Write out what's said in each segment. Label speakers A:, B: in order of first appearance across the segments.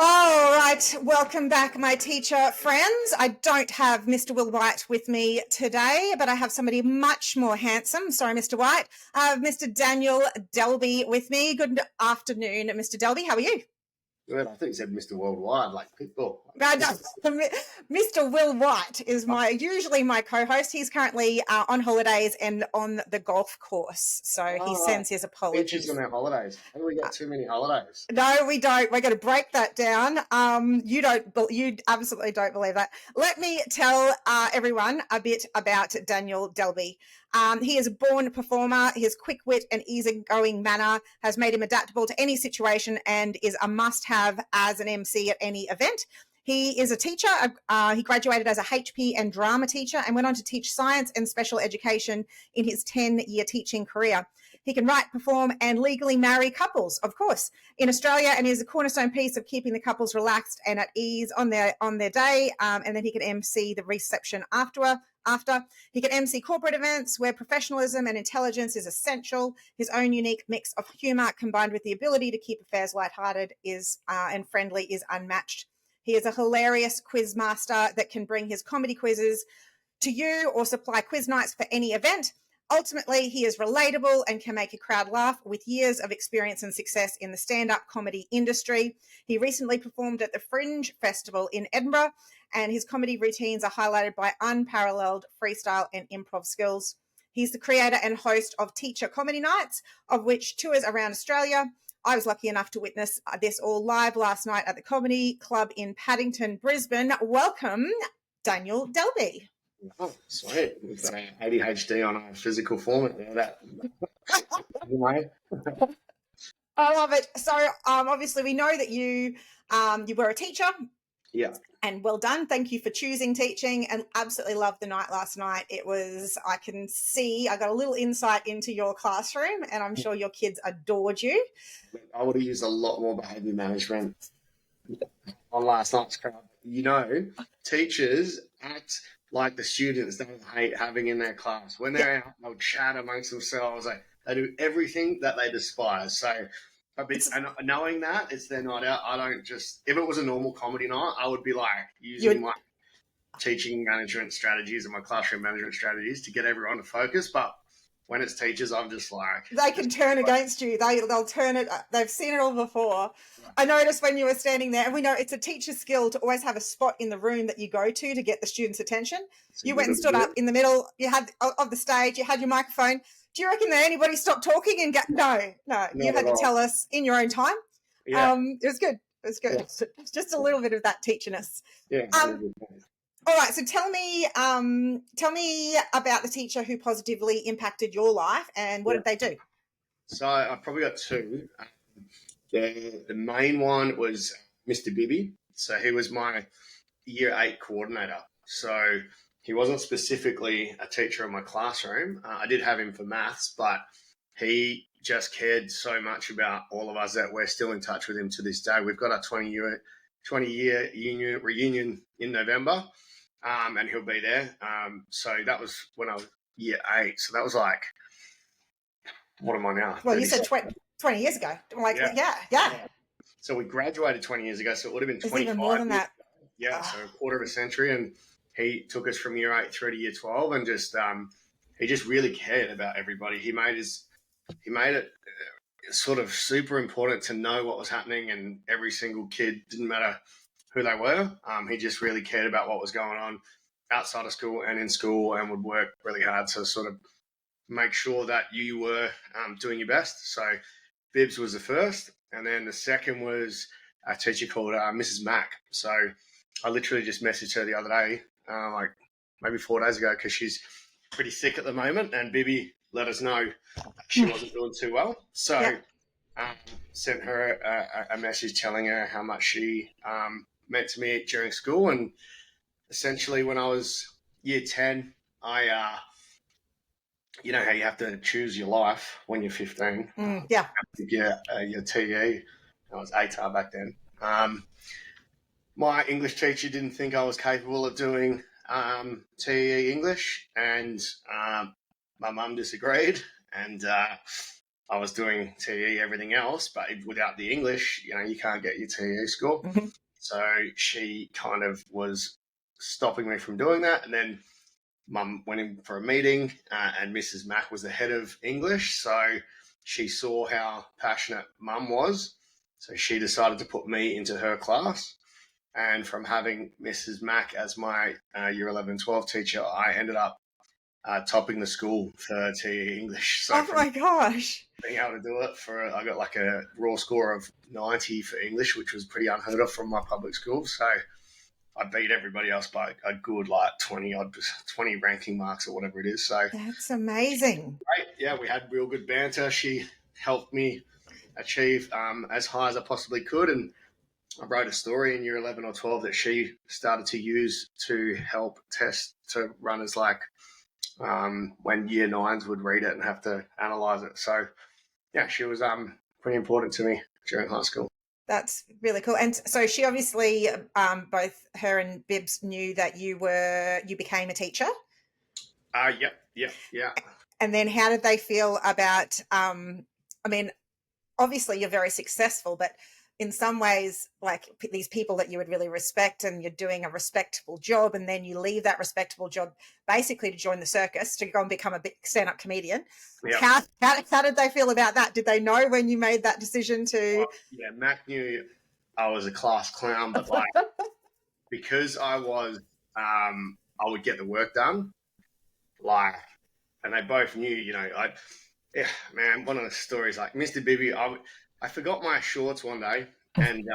A: All right, welcome back, my teacher friends. I don't have Mr. Will White with me today, but I have somebody much more handsome. Sorry, Mr. White. I have Mr. Daniel Delby with me. Good afternoon, Mr. Delby. How are you?
B: Good. I think you said Mr. Worldwide, like people.
A: Mr. Will White is usually my co-host. He's currently on holidays and on the golf course, so he sends his apologies.
B: Teachers on their holidays. How do we get too many holidays?
A: No, we don't. We're going to break that down. You absolutely don't believe that. Let me tell everyone a bit about Daniel Delby. He is a born performer. His quick wit and easygoing manner has made him adaptable to any situation and is a must-have as an MC at any event. He is a teacher. He graduated as a HP and drama teacher and went on to teach science and special education in his 10-year teaching career. He can write, perform, and legally marry couples, of course, in Australia, and is a cornerstone piece of keeping the couples relaxed and at ease on their day. And then he can MC the reception after. He can MC corporate events where professionalism and intelligence is essential. His own unique mix of humour combined with the ability to keep affairs lighthearted and friendly is unmatched. He is a hilarious quiz master that can bring his comedy quizzes to you or supply quiz nights for any event. Ultimately, he is relatable and can make a crowd laugh with years of experience and success in the stand-up comedy industry. He recently performed at the Fringe Festival in Edinburgh, and his comedy routines are highlighted by unparalleled freestyle and improv skills. He's the creator and host of Teacher Comedy Nights, of which tours around Australia. I was lucky enough to witness this all live last night at the Comedy Club in Paddington, Brisbane. Welcome, Daniel Delby.
B: Oh, sweet. We've got ADHD on a physical form. Anyway.
A: I love it. So obviously we know that you were a teacher.
B: Yeah.
A: And well done. Thank you for choosing teaching, and absolutely loved the night last night. I got a little insight into your classroom, and I'm sure your kids adored you.
B: I would have used a lot more behaviour management on last night's crowd. Teachers act like the students they hate having in their class. When they're out, they'll chat amongst themselves. They do everything that they despise. So knowing that it's their night out, I don't just, if it was a normal comedy night, I would be like using my teaching management strategies and my classroom management strategies to get everyone to focus. But when it's teachers, I'm just like...
A: They can turn against you. They'll turn it. They've seen it all before. Yeah. I noticed when you were standing there, and we know it's a teacher's skill to always have a spot in the room that you go to get the students' attention. You went and stood up in the middle. You had of the stage. You had your microphone. Do you reckon that anybody stopped talking and no, you had to tell us in your own time.
B: Yeah.
A: It was good. It was good. Yeah. Just a little bit of that teacherness.
B: Yeah.
A: All right, so tell me about the teacher who positively impacted your life, and what did they do?
B: So I probably got two. The main one was Mr. Bibby. So he was my Year 8 coordinator. So he wasn't specifically a teacher in my classroom. I did have him for maths, but he just cared so much about all of us that we're still in touch with him to this day. We've got our 20-year reunion in November. And he'll be there. So that was when I was Year 8. So that was like, what am I now?
A: Well, you said 20 years ago. Like, yeah.
B: So we graduated 20 years ago. So it would have been 25
A: even more than that.
B: Yeah, so a quarter of a century. And he took us from Year 8 through to Year 12, and just he just really cared about everybody. He made it sort of super important to know what was happening, and every single kid, didn't matter who they were. He just really cared about what was going on outside of school and in school, and would work really hard to sort of make sure that you were doing your best. So Bibbs was the first, and then the second was a teacher called Mrs. Mack. So I literally just messaged her the other day, like maybe 4 days ago, because she's pretty sick at the moment, and Bibby let us know she wasn't doing too well. So sent her a message telling her how much she meant to me during school. And essentially when I was Year 10, I you know how you have to choose your life when you're 15.
A: Yeah.
B: Your TE. I was ATAR back then. My English teacher didn't think I was capable of doing TE English, and my mum disagreed, and I was doing TE, everything else, but without the English, you can't get your TE score.
A: Mm-hmm.
B: So she kind of was stopping me from doing that. And then Mum went in for a meeting, and Mrs. Mack was the head of English. So she saw how passionate Mum was. So she decided to put me into her class. And from having Mrs. Mack as my year 11, 12 teacher, I ended up topping the school for TE English. So
A: Oh my gosh.
B: being able to do it I got like a raw score of 90 for English, which was pretty unheard of from my public school. So I beat everybody else by a good 20 ranking marks or whatever it is. So
A: that's amazing.
B: Right. Yeah, we had real good banter. She helped me achieve as high as I possibly could. And I wrote a story in year 11 or 12 that she started to use to help test to runners when year 9s would read it and have to analyse it. So, yeah, she was pretty important to me during high school.
A: That's really cool. And so she obviously, both her and Bibbs knew that you became a teacher.
B: Yeah.
A: And then how did they feel about, obviously you're very successful, but in some ways, like these people that you would really respect and you're doing a respectable job, and then you leave that respectable job basically to join the circus, to go and become a big stand-up comedian. Yep. How did they feel about that? Did they know when you made that decision to...
B: Well, yeah, Mac knew I was a class clown, but because I was, I would get the work done, and they both knew, one of the stories, Mr. Bibby, I forgot my shorts one day, and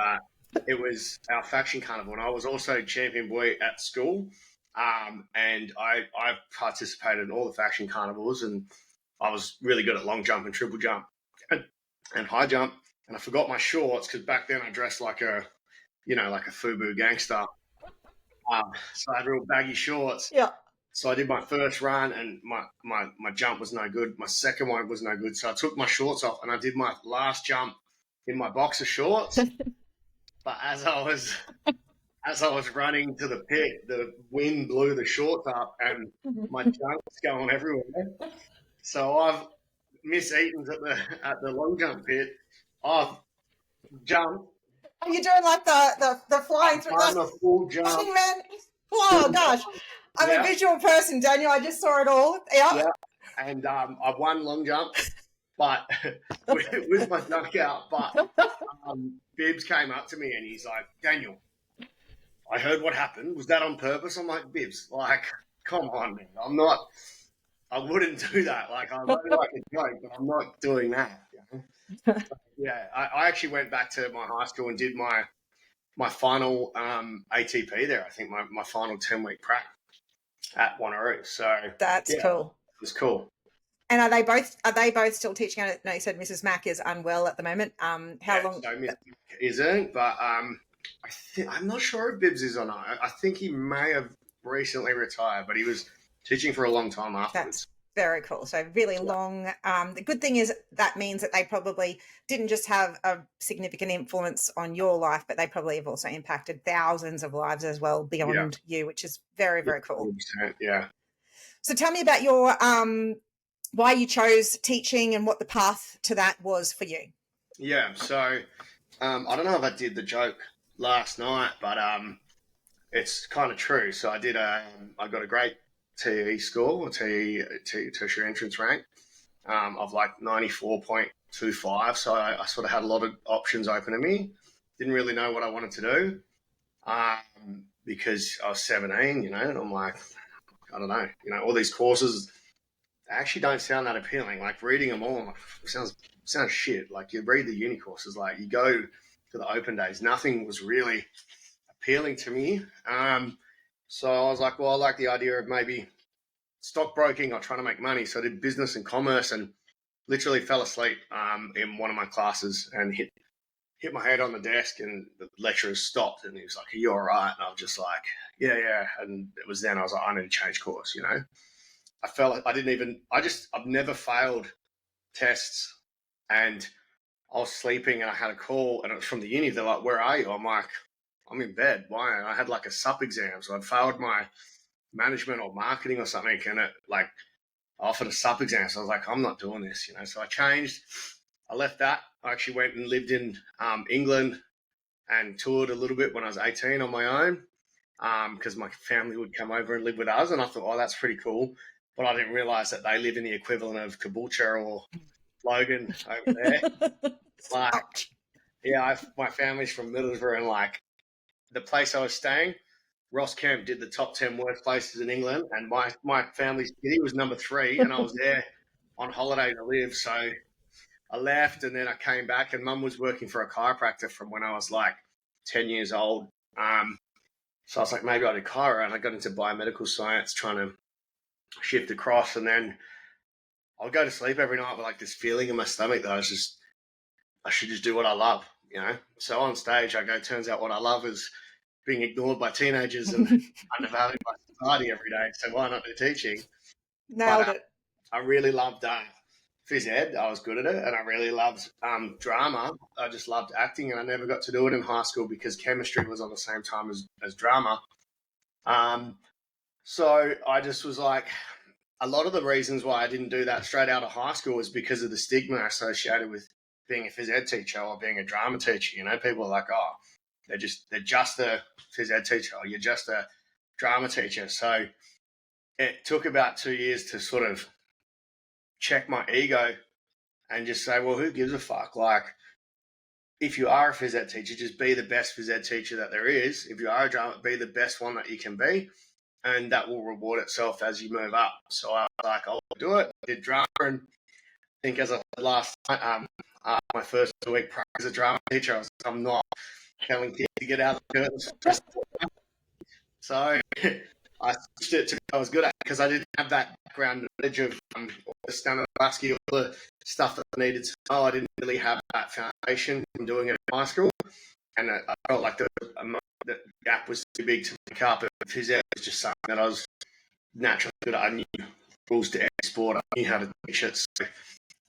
B: it was our faction carnival, and I was also champion boy at school, and I participated in all the faction carnivals, and I was really good at long jump and triple jump and high jump, and I forgot my shorts because back then I dressed like a FUBU gangster, so I had real baggy shorts.
A: Yeah.
B: So I did my first run, and my jump was no good. My second one was no good. So I took my shorts off, and I did my last jump in my boxer shorts. But as I was running to the pit, the wind blew the shorts up, and my jump was going everywhere. So I've Miss Eaton's at the long jump pit. I've jumped.
A: Are you doing like the flying through
B: the full jump?
A: Man. Oh gosh. I'm a visual person, Daniel. I just saw it all. Yeah.
B: And I won long jump, but with my duck out. But Bibbs came up to me and he's like, "Daniel, I heard what happened. Was that on purpose?" I'm like, "Bibbs, come on, man. I wouldn't do that. I know like a joke, but I'm not doing that." So, I actually went back to my high school and did my final ATP there. I think my final 10-week prac at Wanneroo. So
A: that's cool.
B: It was cool.
A: And are they both still teaching? No, you said Mrs. Mack is unwell at the moment. How long?
B: So Mrs. Mack isn't, but I'm not sure if Bibbs is or not. I think he may have recently retired, but he was teaching for a long time afterwards.
A: That's very cool. So really long. The good thing is that means that they probably didn't just have a significant influence on your life, but they probably have also impacted thousands of lives as well beyond you, which is very, very cool.
B: 100%, yeah.
A: So tell me about your why you chose teaching and what the path to that was for you.
B: Yeah. So I don't know if I did the joke last night, but it's kind of true. So I got a great TE score, or TE tertiary entrance rank of 94.25. So I sort of had a lot of options open to me. Didn't really know what I wanted to do because I was 17, and I'm like, I don't know, all these courses actually don't sound that appealing. Reading them all sounds shit. You read the uni courses, you go to the open days, nothing was really appealing to me. So I was like, well, I like the idea of maybe stockbroking or trying to make money. So I did business and commerce and literally fell asleep in one of my classes and hit my head on the desk, and the lecturer stopped and he was like, "Are you all right?" And I was just like, yeah. And it was then I was like, I need to change course, I've never failed tests, and I was sleeping and I had a call and it was from the uni. They're like, "Where are you?" I'm like, "I'm in bed." Why? And I had a sup exam. So I'd failed my management or marketing or something. And offered a sup exam. So I was like, I'm not doing this, So I changed. I left that. I actually went and lived in England and toured a little bit when I was 18 on my own, because my family would come over and live with us. And I thought, oh, that's pretty cool. But I didn't realize that they live in the equivalent of Caboolture or Logan over there. Like, yeah, my family's from Middlesbrough, and like the place I was staying, Ross Kemp did the top 10 worst places in England, and my family's city was number 3, and I was there on holiday to live. So I left, and then I came back, and Mum was working for a chiropractor from when I was like 10 years old. So I was like, maybe I'll do chiro, and I got into biomedical science, trying to shift across, and then I'll go to sleep every night with like this feeling in my stomach that I should just do what I love, So on stage, I go, turns out what I love is being ignored by teenagers and undervalued by society every day. So why not do teaching?
A: Nailed it.
B: I really loved phys ed. I was good at it, and I really loved drama. I just loved acting, and I never got to do it in high school because chemistry was on the same time as drama. So I just was like, a lot of the reasons why I didn't do that straight out of high school was because of the stigma associated with being a phys ed teacher or being a drama teacher. People are like, oh, they're just a phys ed teacher, or you're just a drama teacher. So it took about 2 years to sort of check my ego and just say, well, who gives a fuck? Like, if you are a phys ed teacher, just be the best phys ed teacher that there is. If you are a drama, be the best one that you can be, and that will reward itself as you move up. So I was like, I'll do it. I did drama, and I think as I said last night, my first week as a drama teacher, I'm not telling kids to get out of the curtains. So I switched it to what I was good at, because I didn't have that background knowledge of the Stanislavski, all the stuff that I needed to know. I didn't really have that foundation from doing it in high school, and I felt like the gap was too big to make up. And phys ed was just something that I was naturally good at. I knew rules to every sport. I knew how to teach it. So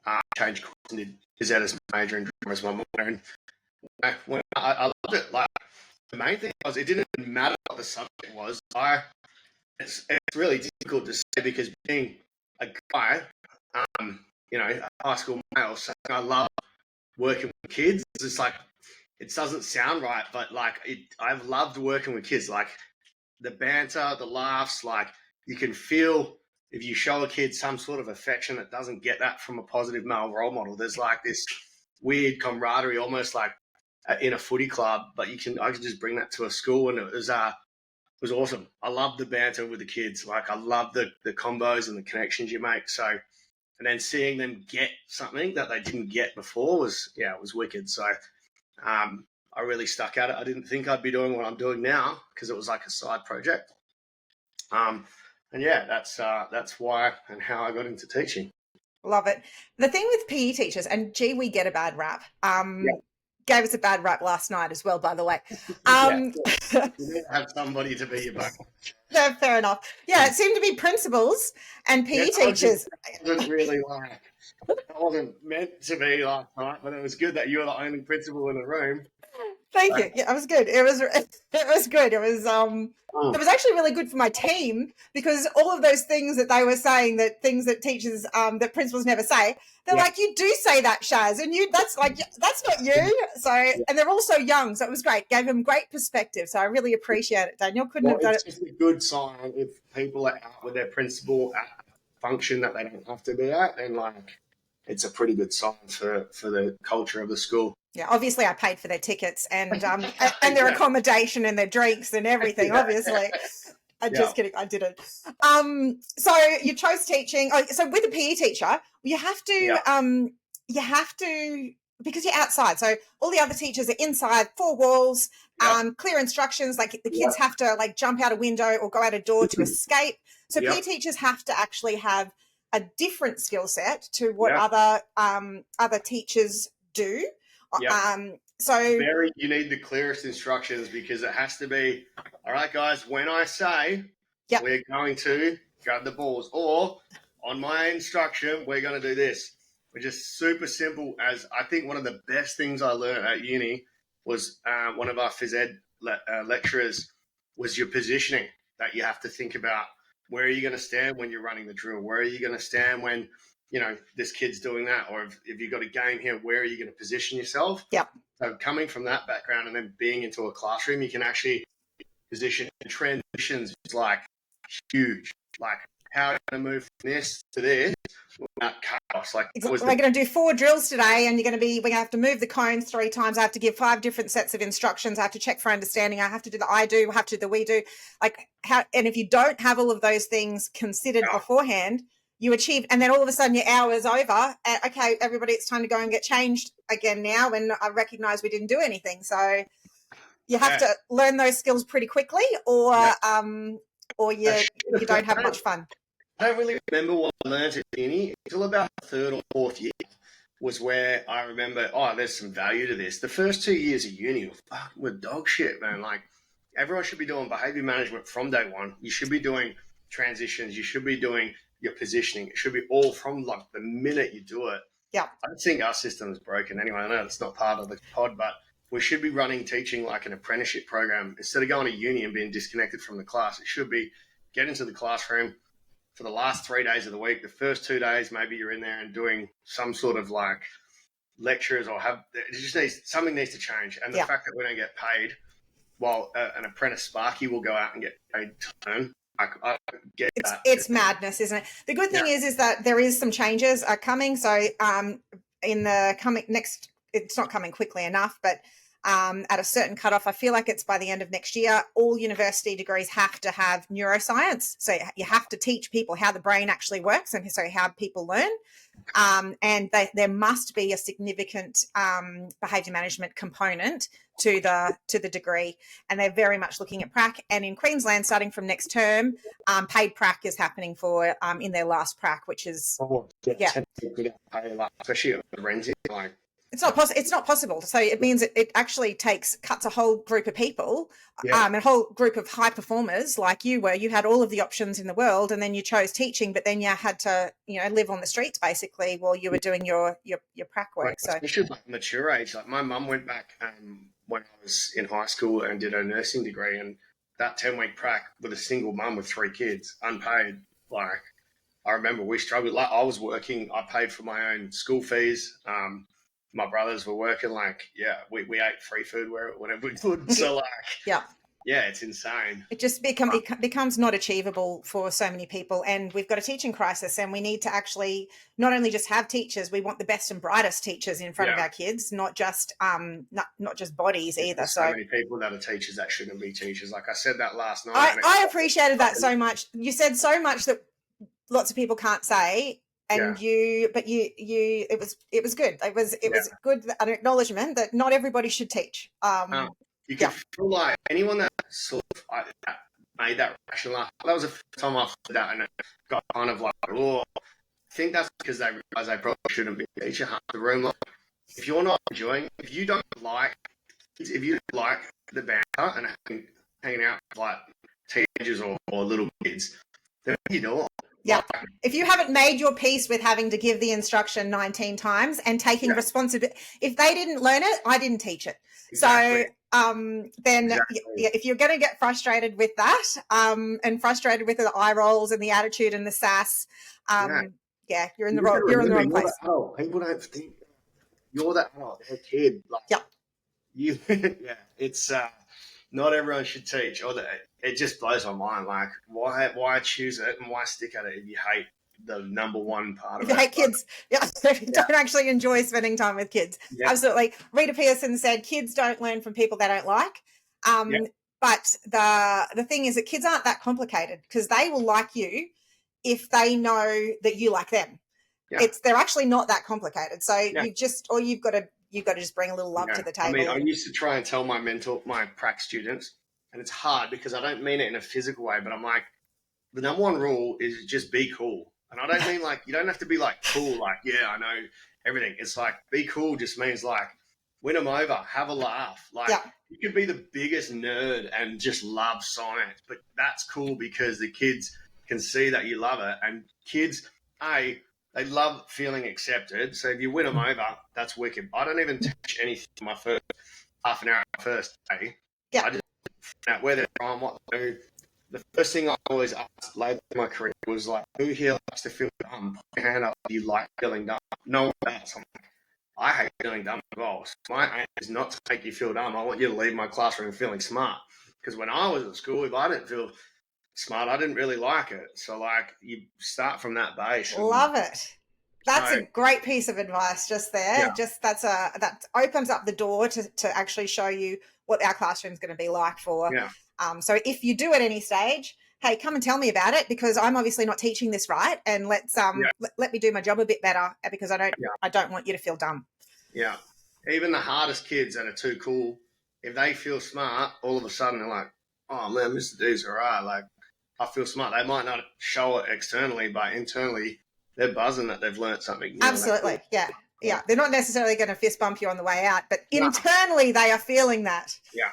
B: I changed course and did phys ed as my major and drama as my minor. And when I loved it. Like, the main thing was, it didn't matter what the subject was. It's really difficult to say, because being a guy, a high school male, so I love working with kids. It's like, it doesn't sound right, but like I've loved working with kids. Like the banter, the laughs, like you can feel if you show a kid some sort of affection that doesn't get that from a positive male role model. There's like this weird camaraderie, almost like in a footy club, but I can just bring that to a school, and it was awesome. I love the banter with the kids. Like, I love the combos and the connections you make. So, and then seeing them get something that they didn't get before it was wicked. So I really stuck at it. I didn't think I'd be doing what I'm doing now, because it was like a side project. And yeah, that's why and how I got into teaching.
A: Love it. The thing with PE teachers, and gee, we get a bad rap. Gave us a bad rap last night as well, by the way.
B: You need to have somebody to be your back.
A: No, fair enough. Yeah, it seemed to be principals and PE teachers.
B: I wasn't meant to be last night, but it was good that you were the only principal in the room.
A: Thank you. Yeah, it was good. It was good. It was actually really good for my team, because all of those things that they were saying, that things that teachers, that principals never say, they're like, you do say that, Shaz, and that's not you. So, and they're all so young, so it was great. Gave them great perspective. So I really appreciate it, Daniel. Couldn't have done it.
B: It's just a good sign if people are out with their principal at a function that they don't have to be at, and like, it's a pretty good sign for the culture of the school.
A: Yeah, obviously I paid for their tickets and their accommodation and their drinks and everything, obviously. I'm just kidding, I didn't. So you chose teaching. So with a PE teacher, you have to, because you're outside. So all the other teachers are inside, 4 walls, clear instructions, like the kids have to like jump out a window or go out a door to escape. So PE teachers have to actually have a different skill set to what other teachers do.
B: You need the clearest instructions, because it has to be, all right, guys, when I say we're going to grab the balls, or on my instruction, we're going to do this. We're just super simple. As I think one of the best things I learned at uni was one of our phys ed lecturers was your positioning that you have to think about where are you going to stand when you're running the drill? Where are you going to stand when, this kid's doing that? Or if you've got a game here, where are you going to position yourself?
A: Yeah.
B: So coming from that background and then being into a classroom, you can actually position transitions is like huge. Like how are you going to move from this to this without chaos? Like
A: we're going to do 4 drills today, and we're going to have to move the cones 3 times. I have to give 5 different sets of instructions. I have to check for understanding. I have to do the I do, I have to do the we do. Like how, and if you don't have all of those things considered beforehand, you achieve, and then all of a sudden your hour is over. And, okay, everybody, it's time to go and get changed again now. And I recognize we didn't do anything. So you have to learn those skills pretty quickly, or you don't have much fun.
B: I don't really remember what I learned at uni until about 3rd or 4th year was where I remember, there's some value to this. The first 2 years of uni were dog shit, man. Like, everyone should be doing behavior management from day one. You should be doing transitions. You should be doing your positioning. It should be all from, like, the minute you do it.
A: Yeah.
B: I don't think our system is broken anyway. I know it's not part of the pod, but we should be teaching like an apprenticeship program. Instead of going to uni and being disconnected from the class, it should be get into the classroom for the last 3 days of the week. The first 2 days, maybe you're in there and doing some sort of like lectures or something needs to change. And the fact that we don't get paid while an apprentice Sparky will go out and get paid to learn. I get that. It's
A: madness, isn't it? The good thing is that there is some changes are coming. So in the coming next, it's not coming quickly enough, but at a certain cutoff, I feel like it's by the end of next year, all university degrees have to have neuroscience. So you have to teach people how the brain actually works and so how people learn. And there must be a significant behaviour management component to the degree, and they're very much looking at prac. And in Queensland, starting from next term, paid prac is happening for in their last prac, which is
B: especially at renting, like.
A: It's not possible. So it means it actually cuts a whole group of people, a whole group of high performers like you were. You had all of the options in the world, and then you chose teaching, but then you had to, live on the streets basically while you were doing your prac work. So
B: especially like mature age. Like my mum went back when I was in high school and did her nursing degree, and that 10-week prac with a single mum with 3 kids, unpaid. Like I remember we struggled. Like I was working, I paid for my own school fees. My brothers were working we ate free food whenever we could. So it's insane.
A: It just becomes not achievable for so many people, and we've got a teaching crisis, and we need to actually not only just have teachers, we want the best and brightest teachers in front of our kids, not just bodies either.
B: There's so many people that are teachers that shouldn't be teachers. Like I said that last night.
A: I appreciated that so much. You said so much that lots of people can't say. And it was good. It was good, an acknowledgement that not everybody should teach.
B: You can feel like anyone that sort of made that rational. That was the first time I heard that, and it got kind of like, I think that's because they realised they probably shouldn't be a teacher half the room. Like, if you're not enjoying, if you don't like the banter and hanging out with like teenagers or little kids, then you know.
A: Yeah. If you haven't made your peace with having to give the instruction 19 times and taking responsibility, if they didn't learn it, I didn't teach it. Exactly. So then if you're going to get frustrated with that and frustrated with the eye rolls and the attitude and the sass, you're in the wrong place.
B: People don't think you're that adult. They're a kid. It's not everyone should teach. It just blows my mind. Like, why choose it and why stick at it if you hate the number one part of it?
A: If you hate kids, if you don't actually enjoy spending time with kids. Yeah. Absolutely. Rita Pearson said kids don't learn from people they don't like. But the thing is that kids aren't that complicated, because they will like you if they know that you like them. Yeah. They're actually not that complicated. So you've got to just bring a little love to the table.
B: I mean, I used to try and tell my prac students, and it's hard because I don't mean it in a physical way, but I'm like, the number one rule is just be cool. And I don't mean like, you don't have to be like cool, like, I know everything. It's like, be cool just means like, win them over, have a laugh. Like, you could be the biggest nerd and just love science, but that's cool because the kids can see that you love it. And kids, they love feeling accepted. So if you win them over, that's wicked. I don't even teach anything my first half an hour first day. Yeah. I just find out where they're from, what they do, the first thing I always asked later in my career was like, who here likes to feel dumb? Put your hand up if you like feeling dumb. No one does. I'm like, I hate feeling dumb as well. So my aim is not to make you feel dumb. I want you to leave my classroom feeling smart. Because when I was at school, if I didn't feel smart, I didn't really like it. So like you start from that base.
A: Love it. That's a great piece of advice just there.
B: Yeah.
A: Just that opens up the door to actually show you what our classroom is going to be like for.
B: Yeah.
A: So if you do at any stage, hey, come and tell me about it, because I'm obviously not teaching this right, and let me do my job a bit better, because I don't want you to feel dumb.
B: Yeah. Even the hardest kids that are too cool, if they feel smart, all of a sudden they're like, oh man, Mr. D's all right. Like, I feel smart. They might not show it externally, but internally they're buzzing that they've learned something new.
A: Absolutely. Yeah. Yeah. They're not necessarily going to fist bump you on the way out, but internally they are feeling that.
B: Yeah.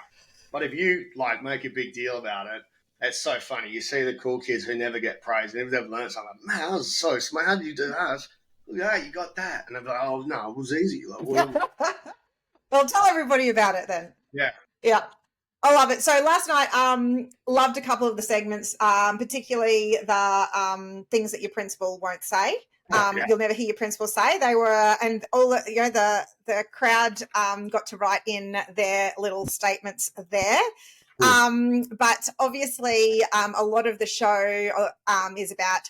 B: But if you like make a big deal about it, it's so funny. You see the cool kids who never get praised, and if they've learned something, man, that was so smart. How did you do that? Yeah, you got that. And they're like, oh, no, it was easy. Like,
A: well, tell everybody about it then.
B: Yeah.
A: Yeah. I love it. So last night, loved a couple of the segments, particularly the things that your principal won't say. You'll never hear your principal say. They were, and all the crowd got to write in their little statements there. But obviously, a lot of the show is about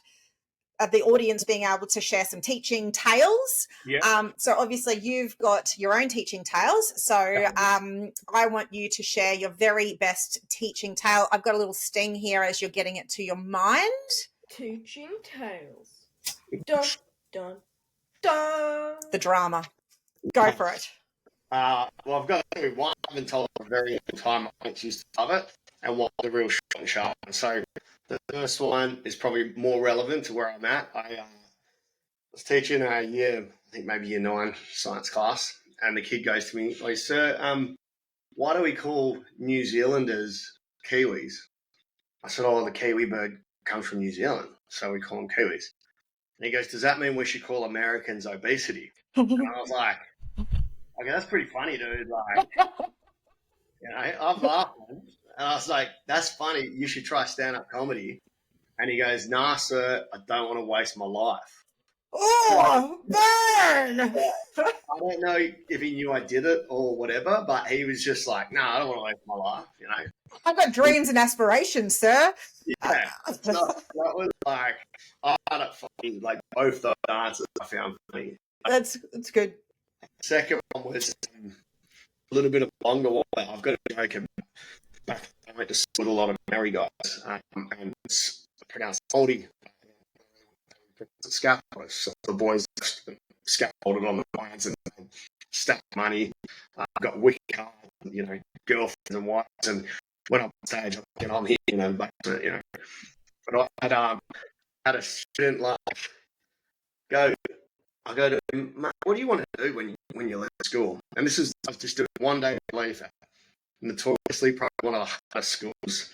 A: the audience being able to share some teaching tales.
B: Yeah.
A: So obviously you've got your own teaching tales. So I want you to share your very best teaching tale. I've got a little sting here as you're getting it to your mind.
C: Teaching tales. Dun, dun, dun.
A: The drama. Go for it.
B: Well, I've got to do one. I haven't told a very long time. I used to love it, and one the real short and sharp. So the first one is probably more relevant to where I'm at. I was teaching a year, I think maybe year 9 science class, and the kid goes to me, like, sir, why do we call New Zealanders Kiwis? I said, oh, the Kiwi bird comes from New Zealand, so we call them Kiwis. And he goes, does that mean we should call Americans obesity? And I was like, okay, that's pretty funny, dude. Like, you know, I've laughed. And I was like, that's funny. You should try stand-up comedy. And he goes, nah, sir, I don't want to waste my life.
A: Oh, burn!
B: I don't know if he knew I did it or whatever, but he was just like, nah, I don't want to waste my life, you know.
A: I've got dreams and aspirations, sir.
B: Yeah. So that was like, I found it funny. Like, both those answers I found funny.
A: That's good.
B: Second one was a little bit of longer one. I've got a joke back. I went to school with a lot of Maori guys, and it's pronounced Māori. Scaffolders. So the boys scaffolded on the lines and stacked money. Got wicked hard, you know, girlfriends and wives, and went up on stage. I'm here, you know, back to it, you know. But I had a student like I go to him, mate, what do you want to do when you leave school? And I was just doing one day leave at notoriously probably one of the hardest schools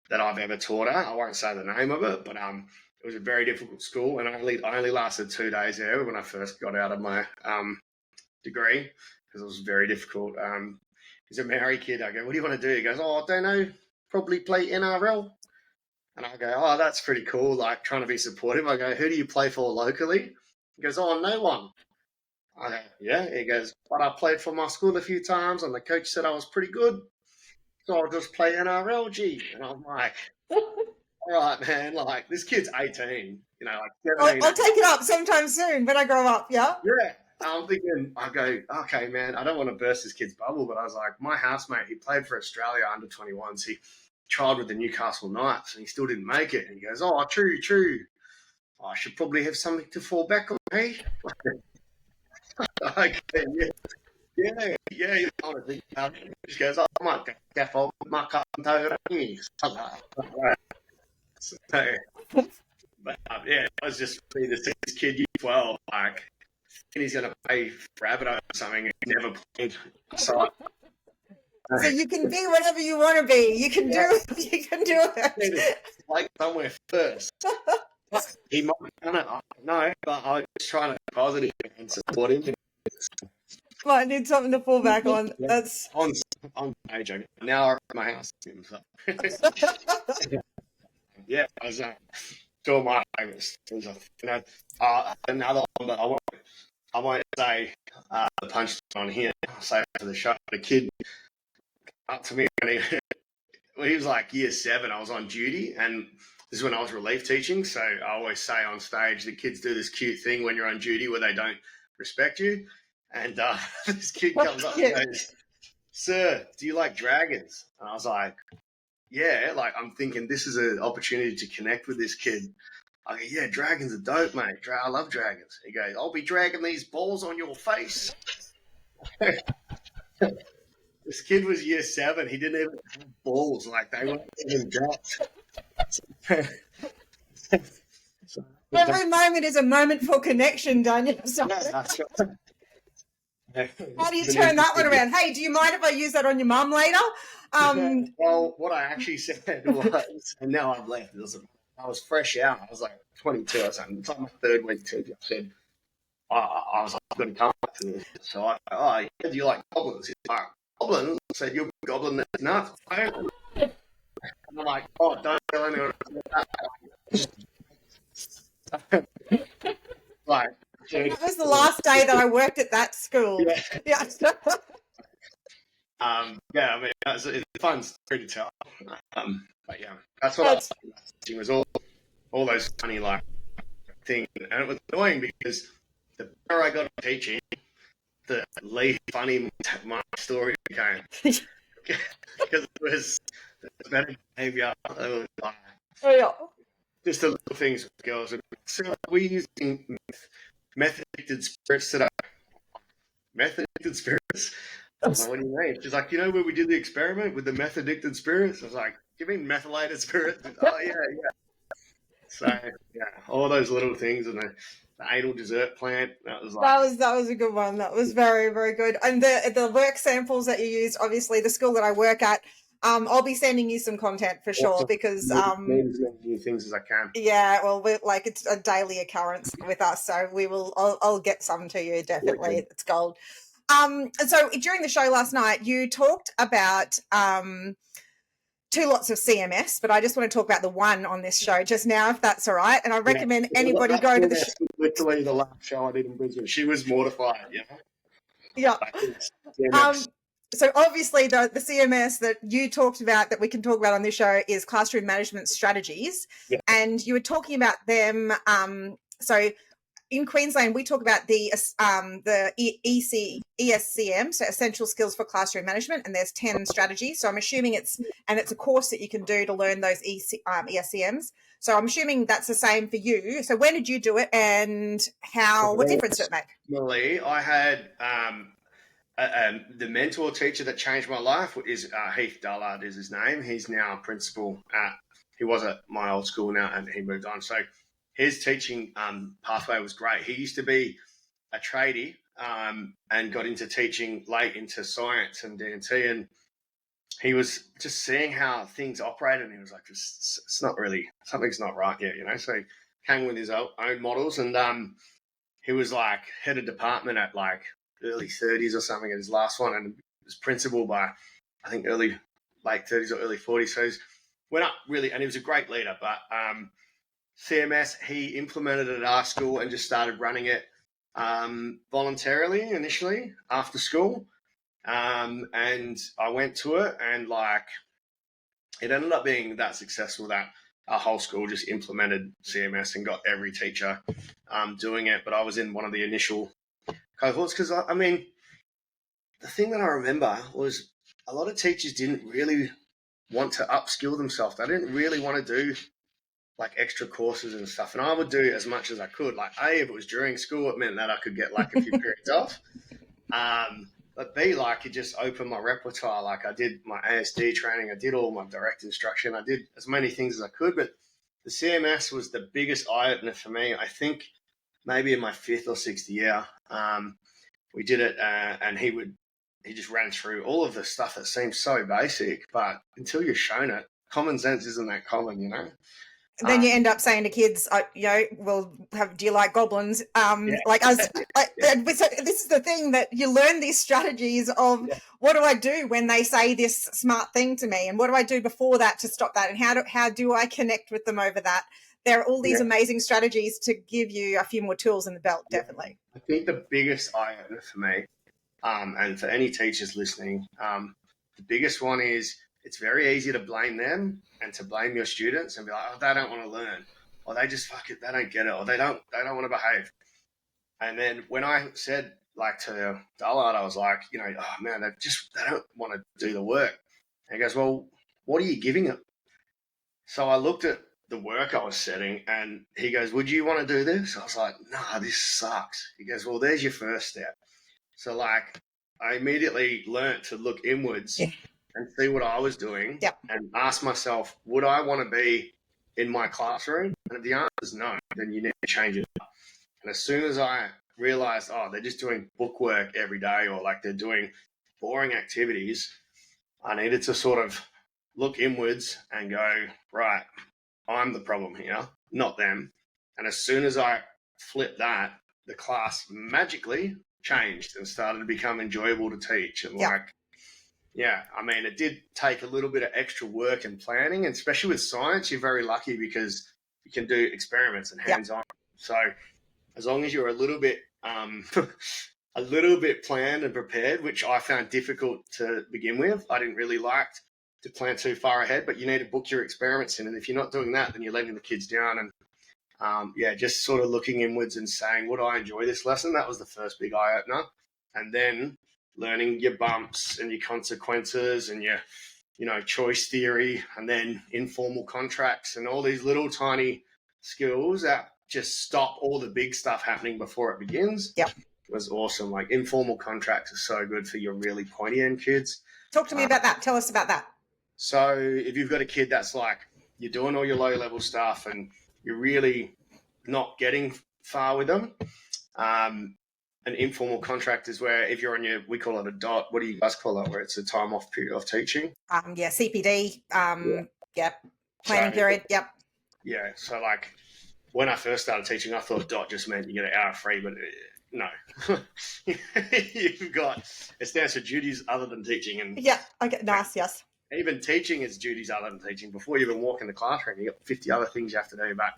B: that I've ever taught at. I won't say the name of it, but it was a very difficult school, and I only lasted 2 days there when I first got out of my degree, because it was very difficult. He's a Maori kid. I go, what do you want to do? He goes, oh, I don't know, probably play NRL. And I go, oh, that's pretty cool, like trying to be supportive. I go, who do you play for locally? He goes, oh, no one. I go, yeah. He goes, but I played for my school a few times, and the coach said I was pretty good, so I'll just play NRL, G. And I'm like, all right, man, like, this kid's 18, you know, like 17.
A: I'll take it up sometime soon when I grow up, yeah?
B: Yeah. I'm thinking, I go, okay, man, I don't want to burst this kid's bubble, but I was like, my housemate, he played for Australia under 21s. He tried with the Newcastle Knights, and he still didn't make it. And he goes, oh, true. I should probably have something to fall back on, hey? Okay, yeah, you kind of think about it. He just goes, oh, I might go scaffold muck up and toe it. So, but yeah, it was just funny to see this kid, year 12, like, and he's going to play for Rabbitoh or something, and he never played. So
A: you can be whatever you want to be. You can do it.
B: Like somewhere first. He might have done it, I don't know, but I was just trying to be positive and support him.
A: Might need something to fall back on.
B: Yeah.
A: That's
B: on joking. Now I'm at my house. So. yeah, I was two of my favourites. Another one, but I won't say the punch on here. I'll say it for the show. The kid up to me when he was like year 7. I was on duty, and this is when I was relief teaching. So I always say on stage, the kids do this cute thing when you're on duty where they don't respect you. And this kid comes up and goes, "Sir, do you like dragons?" And I was like, "Yeah." Like, I'm thinking this is an opportunity to connect with this kid. I go, "Yeah, dragons are dope, mate. I love dragons." He goes, "I'll be dragging these balls on your face." This kid was year 7. He didn't even have balls. Like, they weren't even dropped. So,
A: Every moment is a moment for connection, Daniel. So
B: that's right.
A: how do you turn that one around? Hey, do you mind if I use that on your mum later?
B: Well, what I actually said was, and now I've left. I was fresh out. I was like 22 or something. It's like my 3rd week teaching. I said, I was like, I'm going to come back to this. So yeah, do you like goblins? He's like, goblins? I said, you're a goblin that's nuts. And I'm like, oh, don't tell anyone about that. Like,
A: That was the last day that I worked at that school. Yeah.
B: Yeah, I mean, it's a fun story to tell. But yeah, that's what I was teaching, was all those funny like things, and it was annoying because the better I got at teaching, the least funny my story became because it was better behaviour. It was just the little things with girls. So we're using method-addicted spirits today. Method-addicted spirits? Like, what do you mean? She's like, where we did the experiment with the meth-addicted spirits? I was like, you mean methylated spirits? Oh, yeah. So, yeah, all those little things, and the anal dessert plant. That was
A: a good one. That was very, very good. And the work samples that you used, obviously, the school that I work at, I'll be sending you some content for sure because
B: as many new things as I can.
A: Yeah, well, it's a daily occurrence with us, so we will. I'll get some to you definitely. Okay. It's gold. And so during the show last night, you talked about 2 lots of CMS, but I just want to talk about the one on this show just now, if that's all right. And I recommend anybody go to the show.
B: Literally the last show I did in Brisbane. She was mortified,
A: Yeah. So obviously the CMS that you talked about that we can talk about on this show is classroom management strategies. Yeah. And you were talking about them. So in Queensland, we talk about the ESCM, so Essential Skills for Classroom Management, and there's 10 strategies. So I'm assuming it's a course that you can do to learn those ESCMs. So I'm assuming that's the same for you. So when did you do it, and what difference did it make?
B: Molly, I had the mentor teacher that changed my life is Heath Dullard is his name. He's now principal he was at my old school now, and he moved on. So his teaching pathway was great. He used to be a tradie and got into teaching late into science and D&T, and he was just seeing how things operated, and he was like, it's not really, something's not right here, So he came with his own models, and he was like head of department at like early 30s or something at his last one, and was principal by, I think, late 30s or early 40s. So he went up really, and he was a great leader, but CMS, he implemented it at our school and just started running it voluntarily initially after school. And I went to it, and like it ended up being that successful that our whole school just implemented CMS and got every teacher doing it. But I was in one of the initial cohorts because, I mean, the thing that I remember was a lot of teachers didn't really want to upskill themselves. They didn't really want to do like extra courses and stuff, and I would do as much as I could. Like if it was during school, it meant that I could get like a few periods off. But B, like, it just opened my repertoire. Like, I did my ASD training, I did all my direct instruction, I did as many things as I could. But the CMS was the biggest eye opener for me. I think maybe in my 5th or 6th year, we did it, and he just ran through all of the stuff that seems so basic, but until you're shown it, common sense isn't that common,
A: Then you end up saying to kids, do you like goblins?
B: Yeah.
A: This is the thing, that you learn these strategies of what do I do when they say this smart thing to me, and what do I do before that to stop that, and how do I connect with them over that? There are all these amazing strategies to give you a few more tools in the belt, definitely.
B: I think the biggest eye-opener for me, and for any teachers listening, the biggest one is it's very easy to blame them and to blame your students and be like, oh, they don't want to learn, or they just they don't get it, or they don't want to behave. And then when I said, like, to Dullard, I was like, oh man, they don't want to do the work. And he goes, well, what are you giving them? So I looked at the work I was setting, and he goes, would you want to do this? I was like, nah, this sucks. He goes, well, there's your first step. So, like, I immediately learnt to look inwards and see what I was doing and ask myself, would I want to be in my classroom? And if the answer is no, then you need to change it up. And as soon as I realized, oh, they're just doing bookwork every day, or like they're doing boring activities, I needed to sort of look inwards and go, right, I'm the problem here, not them. And as soon as I flipped that, the class magically changed and started to become enjoyable to teach. And I mean, it did take a little bit of extra work and planning, and especially with science, you're very lucky because you can do experiments and hands-on. So as long as you're a little bit planned and prepared, which I found difficult to begin with. I didn't really like to plan too far ahead, but you need to book your experiments in. And if you're not doing that, then you're letting the kids down. And just sort of looking inwards and saying, would I enjoy this lesson? That was the first big eye opener. And then learning your bumps and your consequences and your, choice theory, and then informal contracts and all these little tiny skills that just stop all the big stuff happening before it begins.
A: Yep.
B: It was awesome. Like, informal contracts are so good for your really pointy end kids.
A: Talk to me about that. Tell us about that.
B: So if you've got a kid that's like, you're doing all your low level stuff and you're really not getting far with them, an informal contract is where, if you're on we call it a dot. What do you guys call it? Where it's a time off period of teaching?
A: CPD. Planning period. Yep.
B: Yeah. So, like, when I first started teaching, I thought dot just meant you get an hour free, but no. It stands for duties other than teaching. And
A: okay, nice, yes.
B: Even teaching is duties other than teaching. Before you even walk in the classroom, you got 50 other things you have to do. But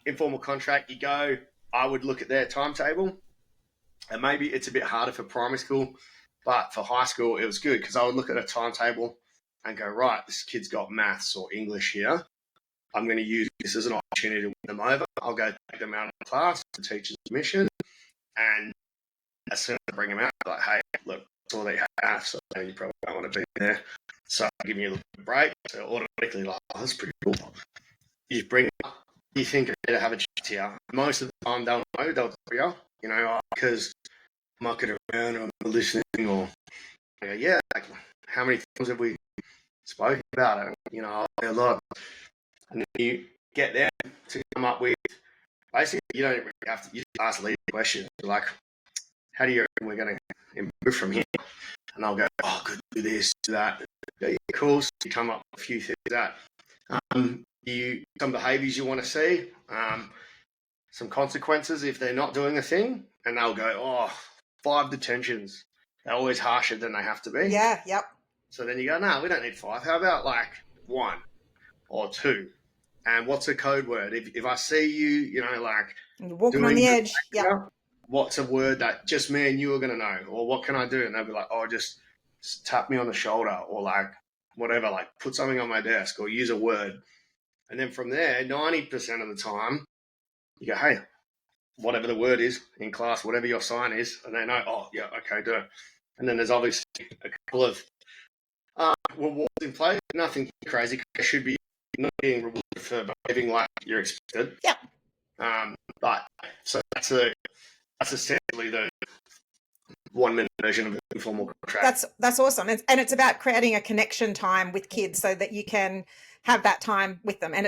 B: informal contract, I would look at their timetable, and maybe it's a bit harder for primary school, but for high school, it was good because I would look at a timetable and go, right, this kid's got maths or English here. I'm going to use this as an opportunity to win them over. I'll go take them out of the class, the teacher's mission, and as soon as I bring them out, I'm like, hey, look, that's all they have, so you probably don't want to be there. So I give you a little break. So automatically, like, oh, that's pretty cool. You bring it up, you think I better have a chat here. Most of the time, they'll tell you, because I'm mucking around, or I'm listening, or I go, yeah, like, how many times have we spoken about it? A lot. And then you get them to come up with, basically, you don't really have to, you just ask leading questions. Like, how do you reckon we're going to improve from here? And I'll go, oh, could do this, do that. Go, yeah, cool. So you come up with a few things that some behaviours you want to see, some consequences if they're not doing a thing, and they'll go, 5 detentions. They're always harsher than they have to be.
A: Yeah, yep.
B: So then you go, no, we don't need 5. How about like 1 or 2? And what's a code word? If I see you, like,
A: you're walking on the edge,
B: what's a word that just me and you are going to know? Or what can I do? And they'll be like, just tap me on the shoulder, or like whatever, like put something on my desk, or use a word. And then from there, 90% of the time, you go, hey, whatever the word is in class, whatever your sign is, and they know, okay, do it. And then there's obviously a couple of rewards in place. Nothing crazy. It should be not being rewarded for behaving like you're expected.
A: Yeah.
B: But so that's essentially the 1-minute version of an informal contract.
A: That's awesome. And it's about creating a connection time with kids so that you can have that time with them. And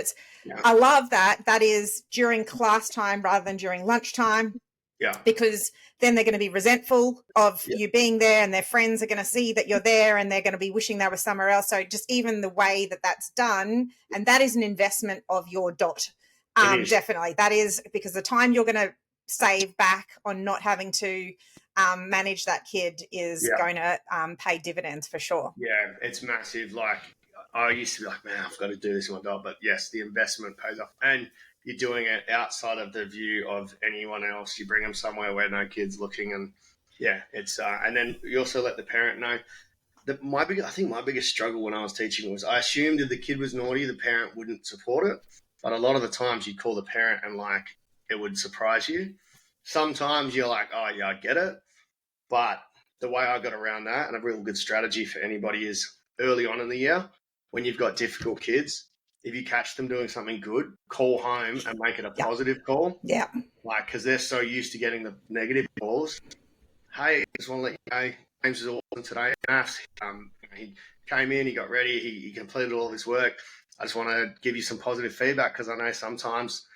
A: I love that is during class time rather than during lunchtime.
B: Yeah.
A: because then they're going to be resentful of you being there, and their friends are going to see that you're there and they're going to be wishing they were somewhere else. So just even the way that that's done, and that is an investment of your dot. Definitely. That is, because the time you're going to save back on not having to manage that kid is going to pay dividends for sure.
B: Yeah, it's massive. Like, I used to be like, man, I've got to do this with my dog. But yes, the investment pays off. And you're doing it outside of the view of anyone else. You bring them somewhere where no kid's looking. And yeah, it's, and then you also let the parent know. I think my biggest struggle when I was teaching was I assumed if the kid was naughty, the parent wouldn't support it. But a lot of the times you'd call the parent and like it would surprise you. Sometimes you're like, oh, yeah, I get it. But the way I got around that, and a real good strategy for anybody, is early on in the year when you've got difficult kids, if you catch them doing something good, call home and make it a positive call.
A: Yeah.
B: Like, because they're so used to getting the negative calls. Hey, I just want to let you know, James is awesome today. He came in, he got ready, he completed all of his work. I just want to give you some positive feedback because I know sometimes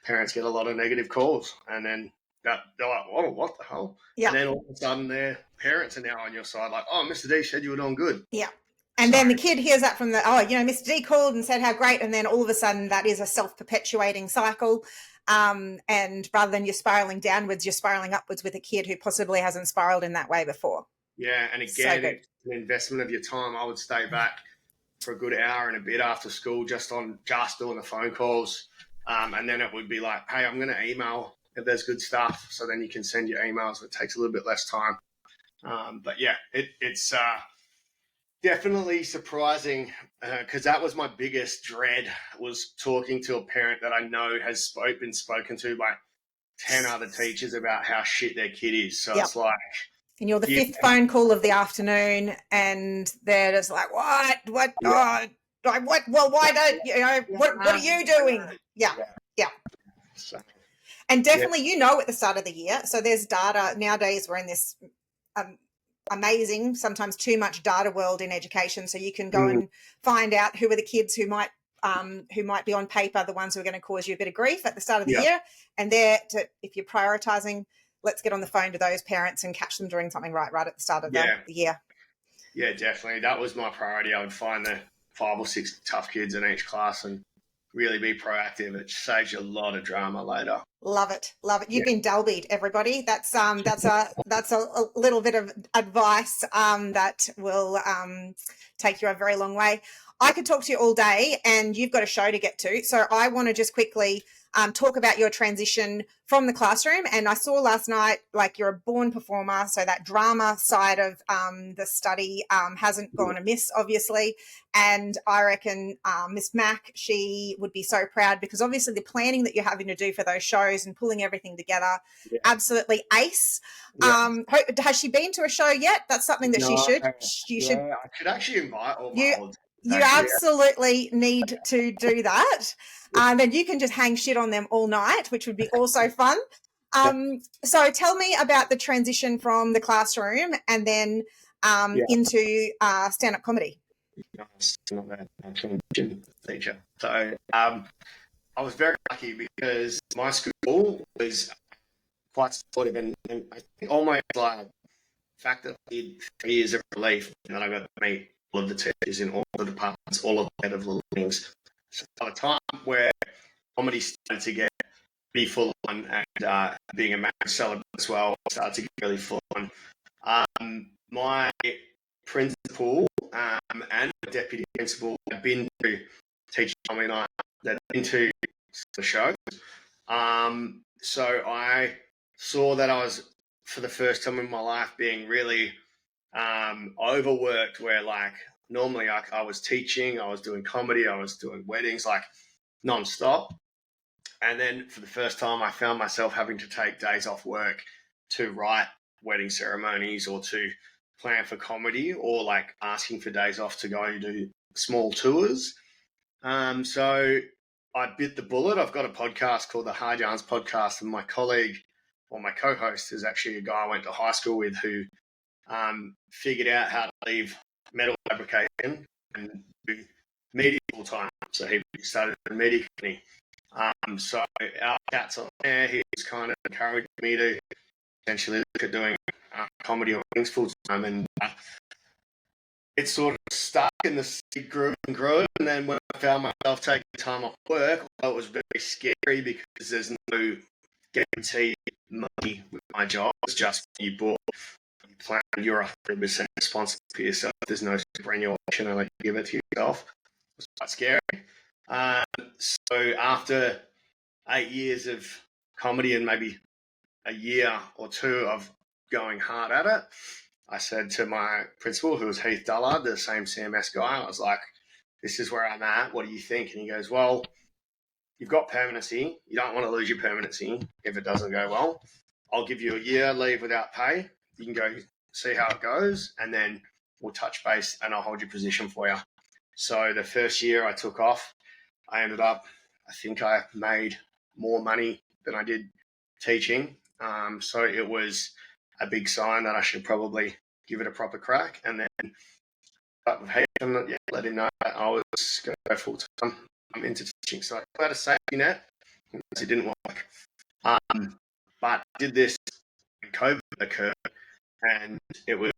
B: parents get a lot of negative calls, and then they're like, "Whoa, what the hell?" Yeah. And then all of a sudden, their parents are now on your side, like, "Oh, Mr. D said you were doing good."
A: Yeah. And then the kid hears that from Mr. D called and said how great, and then all of a sudden that is a self-perpetuating cycle. And rather than you're spiraling downwards, you're spiraling upwards with a kid who possibly hasn't spiraled in that way before.
B: Yeah, and again, it's an investment of your time. I would stay back for a good hour and a bit after school just doing the phone calls. And then it would be like, hey, I'm going to email if there's good stuff. So then you can send your emails. It takes a little bit less time. But yeah, it's definitely surprising because that was my biggest dread, was talking to a parent that I know has been spoken to by 10 other teachers about how shit their kid is. So it's like,
A: and you're the fifth phone call of the afternoon, and they're just like, what? Oh, what? Well, why don't what are you doing? Yeah.
B: So,
A: and definitely, at the start of the year. So there's data nowadays. We're in this amazing, sometimes too much data world in education. So you can go and find out who are the kids who might be on paper the ones who are going to cause you a bit of grief at the start of the year. And if you're prioritizing, let's get on the phone to those parents and catch them doing something right at the start of the year.
B: Yeah, definitely. That was my priority. I would find the 5 or 6 tough kids in each class and really be proactive. It saves you a lot of drama later.
A: Love it. You've been Delby'd, everybody. That's a little bit of advice that will take you a very long way. I could talk to you all day, and you've got a show to get to. So I want to just quickly talk about your transition from the classroom. And I saw last night, like, you're a born performer. So that drama side of the study hasn't gone amiss, obviously. And I reckon Miss Mac, she would be so proud, because obviously the planning that you're having to do for those shows and pulling everything together, absolutely ace. Has she been to a show yet? That's something that she should.
B: I should actually invite all my old.
A: You absolutely need to do that. And you can just hang shit on them all night, which would be also fun. So tell me about the transition from the classroom and then into stand-up comedy.
B: Not bad. Transition teacher. So I was very lucky because my school was quite supportive, and I think almost like the fact that I did 3 years of relief, and then I got to meet all of the teachers in all the departments, all of the head of the things. So by the time where comedy started to get pretty full on, and being a marriage celibate as well started to get really full on, my principal and the deputy principal had been to teach comedy night, they'd been to the show. So I saw that I was, for the first time in my life, being really overworked, where like normally I was teaching, I was doing comedy, I was doing weddings, like non-stop. And then for the first time, I found myself having to take days off work to write wedding ceremonies or to plan for comedy, or like asking for days off to go and do small tours. So I bit the bullet. I've got a podcast called the Hard Yarns Podcast, and my colleague, or my co-host, is actually a guy I went to high school with who figured out how to leave metal fabrication and do media full time. So he started a media company. So our chat's on there. He's kind of encouraged me to essentially look at doing comedy on things full time, and it sort of stuck in the seed grew and grew. And then when I found myself taking time off work, it was very scary because there's no guaranteed money with my job. It's just you plan, you're 100% responsible for yourself. There's no superannuation unless you give it to yourself. It was quite scary. So after 8 years of comedy and maybe a year or two of going hard at it, I said to my principal, who was Heath Dullard, the same CMS guy, I was like, this is where I'm at. What do you think? And he goes, well, you've got permanency. You don't want to lose your permanency if it doesn't go well. I'll give you a year leave without pay. You can go see how it goes, and then we'll touch base and I'll hold your position for you. So the first year I took off, I ended up, I think I made more money than I did teaching. So it was a big sign that I should probably give it a proper crack. And then let him know that I was going to go full time into teaching. So I had a safety net. It didn't work. But I did this when COVID occurred, and it was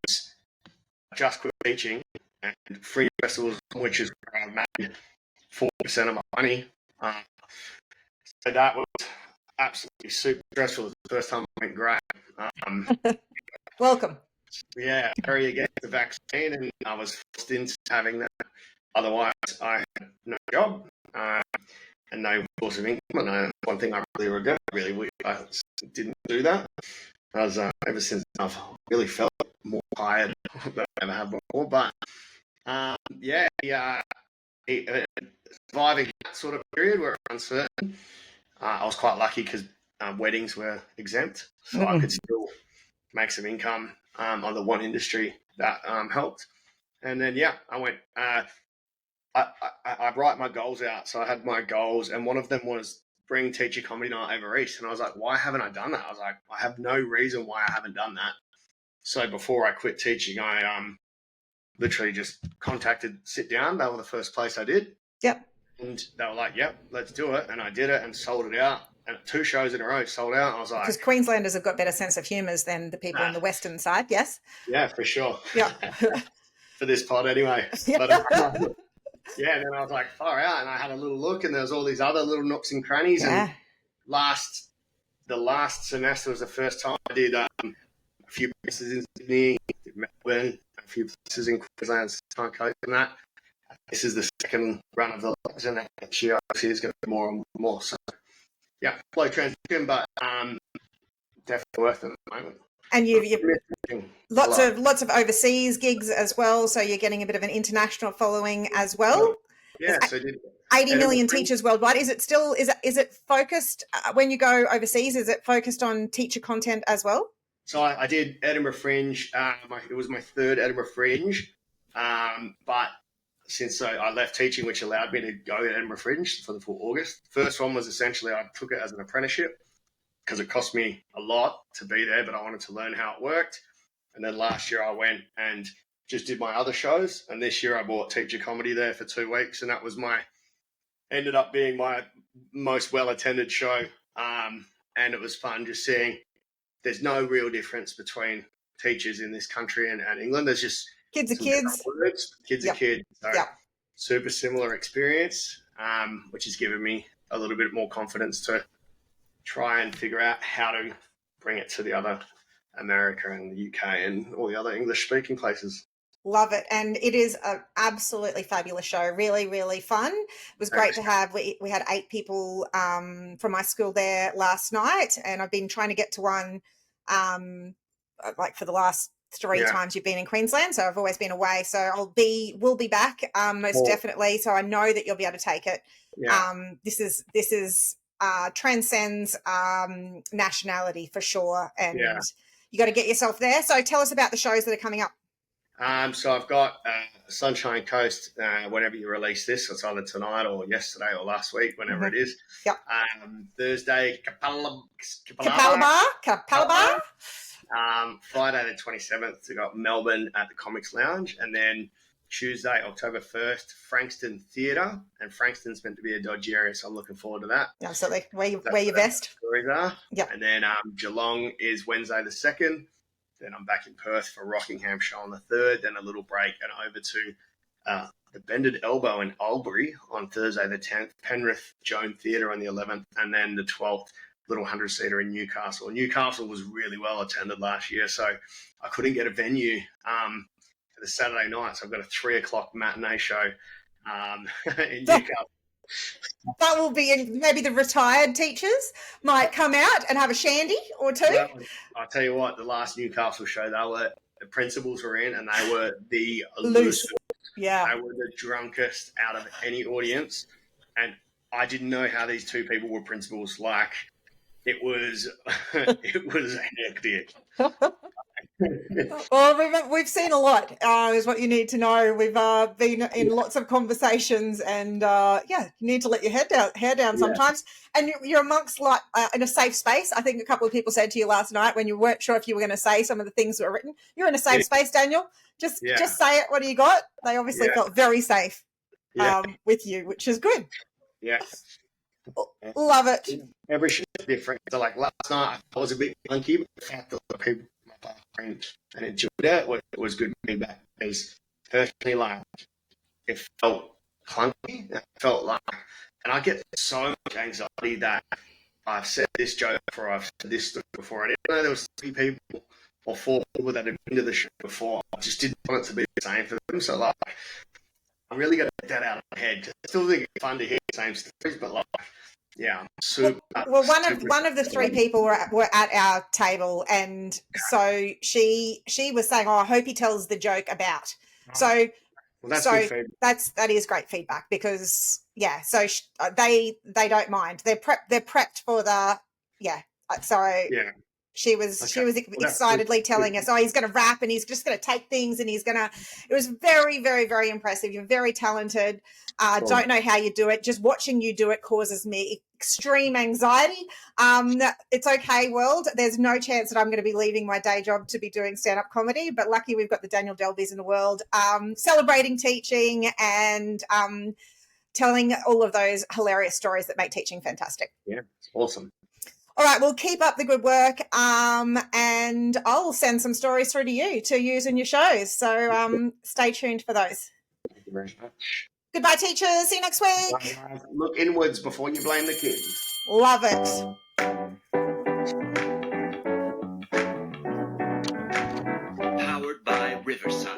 B: just quit teaching and free festivals, which is where I made 4% of my money. So that was absolutely super stressful. It was the first time I went great.
A: Welcome.
B: Yeah, very against the vaccine, and I was forced into having that. Otherwise, I had no job and no source of income. And one thing I really regret, I didn't do that. Ever since I've really felt more tired than I ever have before. But surviving that sort of period where it was uncertain, I was quite lucky because weddings were exempt, so I could still make some income on the one industry that helped. And then I went. I write my goals out, so I had my goals, and one of them was bring Teacher Comedy Night over East. And I was like, why haven't I done that? I was like, I have no reason why I haven't done that. So before I quit teaching, I literally just contacted Sit Down. They were the first place I did.
A: Yep.
B: And they were like, yep, let's do it. And I did it and sold it out. And 2 shows in a row sold out. I was like...
A: Because Queenslanders have got better sense of humours than the people on the western side, yes?
B: Yeah, for sure.
A: Yeah.
B: For this pod anyway. But, and then I was like, far out. And I had a little look, and there was all these other little nooks and crannies.
A: Yeah.
B: And the last semester was the first time I did a few places in Sydney, Melbourne, a few places in Queensland, time coach and that. This is the second run of the legs, and next year obviously is going to be more and more. So, yeah, slow transition, but definitely worth it at the moment.
A: And you've lots of overseas gigs as well, so you're getting a bit of an international following as well.
B: Yeah, so
A: 80 million teachers worldwide. Is it focused when you go overseas? Is it focused on teacher content as well?
B: So I did Edinburgh Fringe. It was my 3rd Edinburgh Fringe, but since I left teaching, which allowed me to go to Edinburgh Fringe for the full August. First one was essentially I took it as an apprenticeship because it cost me a lot to be there, but I wanted to learn how it worked. And then last year I went and just did my other shows. And this year I bought Teacher Comedy there for 2 weeks. And that was ended up being my most well-attended show. And it was fun just seeing there's no real difference between teachers in this country and England. There's just
A: kids are kids.
B: Kids are kids. So super similar experience, which has given me a little bit more confidence to try and figure out how to bring it to the other America and the UK and all the other English-speaking places.
A: Love it. And it is an absolutely fabulous show. Really, really fun. It was great to have. We had 8 people from my school there last night, and I've been trying to get to one like for the last 3 times you've been in Queensland. So I've always been away. So we'll be back most definitely. So I know that you'll be able to take it. Yeah. This is transcends nationality for sure. And you got to get yourself there. So tell us about the shows that are coming up.
B: So I've got Sunshine Coast, whenever you release this, it's either tonight or yesterday or last week, whenever it is.
A: Yep.
B: Thursday, Capalaba.
A: Capalaba.
B: Friday the 27th, we got Melbourne at the Comics Lounge, and then Tuesday, October 1st, Frankston Theatre. And Frankston's meant to be a dodgy area, so I'm looking forward to that.
A: Absolutely. Wear your
B: That's where
A: vest.
B: the stories are.
A: Yep.
B: And then Geelong is Wednesday the 2nd. Then I'm back in Perth for Rockinghamshire on the 3rd. Then a little break and over to the Bended Elbow in Albury on Thursday the 10th. Penrith Joan Theatre on the 11th. And then the 12th, little 100-seater in Newcastle. Newcastle was really well attended last year, so I couldn't get a venue for the Saturday night. So I've got a 3:00 matinee show in Newcastle.
A: That will be maybe the retired teachers might come out and have a shandy or two.
B: Well, I'll tell you what, the last Newcastle show, the principals were in and they were the loosest.
A: Yeah.
B: They were the drunkest out of any audience. And I didn't know how these two people were principals. Like, it was hectic.
A: Well, we've seen a lot, is what you need to know. We've been in lots of conversations, and you need to let your hair down sometimes. And you're amongst in a safe space. I think a couple of people said to you last night when you weren't sure if you were going to say some of the things that were written. You're in a safe space, Daniel. Just say it. What do you got? They obviously felt very safe with you, which is good.
B: Yeah.
A: Love it.
B: Every show is different. So, like last night, I was a bit clunky, but the fact that the people, my friends, and enjoyed it was good feedback. Because personally, like, it felt clunky. It felt like, and I get so much anxiety that I've said this joke before, I've said this story before. I didn't know there was 3 people or 4 people that had been to the show before. I just didn't want it to be the same for them. So, like, I really got to get that out of my head. Cause I still think it's fun to hear the same stories, but like, yeah, super.
A: Well, one of the 3 people were at our table, and so she was saying, "Oh, I hope he tells the joke about." So,
B: that's good feedback.
A: That is great feedback because so they don't mind. They're prepped for the So she was excitedly telling us, he's going to rap and he's just going to take things and he's going to. It was very, very, very impressive. You're very talented. Cool. Don't know how you do it. Just watching you do it causes me extreme anxiety. It's okay, world. There's no chance that I'm going to be leaving my day job to be doing stand-up comedy, but lucky we've got the Daniel Delbys in the world, celebrating teaching and telling all of those hilarious stories that make teaching fantastic.
B: Yeah, it's awesome.
A: All right, well, keep up the good work, and I'll send some stories through to you to use in your shows. So stay tuned for those.
B: Thank you very much.
A: Goodbye, teachers. See you next week.
B: Look inwards before you blame the kids.
A: Love it.
D: Powered by Riverside.